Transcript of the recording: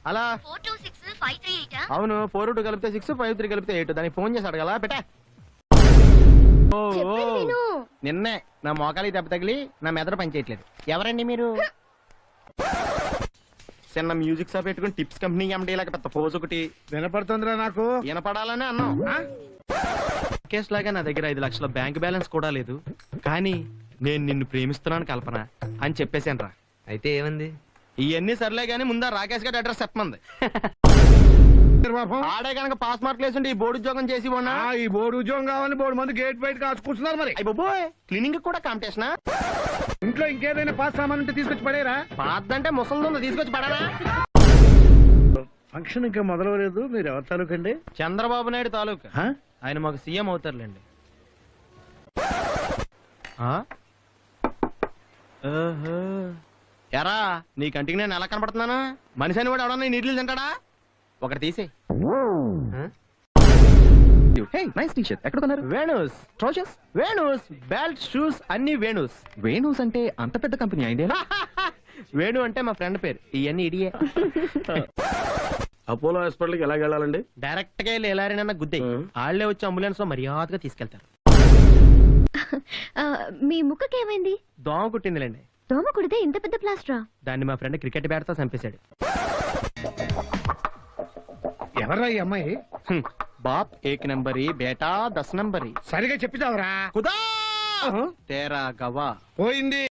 అలా 426-538 అవును 4 కలిపితే 6 5 కలిపితే 8 దానికి ఫోన్ చేసి అడగలా పెట్టా నిన్నే నా మోకాలి దెబ్బ తగిలి నా మెదడు పనిచేయట్లేదు. ఎవరండి మీరు? చిన్న మ్యూజిక్ షాప్ పెట్టుకుని టిప్స్ కంపెనీ ఎండి లాగా పెద్ద పోజ్ ఒకటి వినపడుతుందిరా నాకు. వినపడాలని అన్నాం. కేసు లాగా నా దగ్గర 5 లక్షల బ్యాంక్ బ్యాలెన్స్ కూడా లేదు, కానీ నేను నిన్ను ప్రేమిస్తున్నాను కల్పన అని చెప్పేశాను రా. అయితే ఏమంది? ఇవన్నీ సర్లే గానీ ముందా రాకేష్ గారి అడ్రస్ చెప్పమంది. ఆడే కనుక పాస్ మార్క్ లేసుంటే ఈ బోర్డు ఉద్యోగం చేసి ఉన్నా. ఈ బోర్డు ఉద్యోగం కావాలని బోర్డు మంది గేట్ బయట కాచుకుంటున్నారు. మరి అయిపోయి క్లీనింగ్ కూడా కాంపిటీషనా? ఇంట్లో ఇంకేదైనా పాస్ సామాన్ ఉంటే తీసుకొచ్చి పడేరా. పాదంటే ముసలి తీసుకొచ్చి పడరా. ఫంక్షన్ ఇంకా మొదలవలేదు. మీరు ఎవరి తాలూకండి? చంద్రబాబు నాయుడు తాలూకా. ఆయన మాకు సీఎం అవుతారులేండి. ఎరా నీ కంటికి నేను ఎలా కనపడుతున్నాను? మనిషి అని వాడు ఎవడన్నా నీళ్ళు తింటాడా? ఒకటి తీసే. ఎక్కడ కొన్నారు? వేణూస్ ట్రౌజర్స్, వేణూస్ బెల్ట్, షూస్ అన్ని వేణూస్. వేణూస్ అంటే అంత పెద్ద కంపెనీ ఐడియా? వేణు అంటే మా ఫ్రెండ్ పేరు. ఇవన్నీ ఇడియే. అపోలో హాస్పిటల్కి ఎలా వెళ్ళాలండి? డైరెక్ట్ గా వెళ్ళారనన్న గుద్దే వాళ్ళే వచ్చి అంబులెన్స్ లో మర్యాదగా తీసుకెళ్తారు. మీ ముక్కకి ఏమైంది? దోమ కుట్టిందిలేండి. దోమ కుడితే ఇంత పెద్ద ప్లాస్టరా? దాన్ని మా ఫ్రెండ్ క్రికెట్ బ్యాట్ తో చంపేశాడు. ఎవర్రా ఈ అమ్మాయి? బాప్ 1 నంబరి బేటా 10 నంబరి. సరిగా చెప్పిదావరా. కుదా తేరా గవా పోయింది.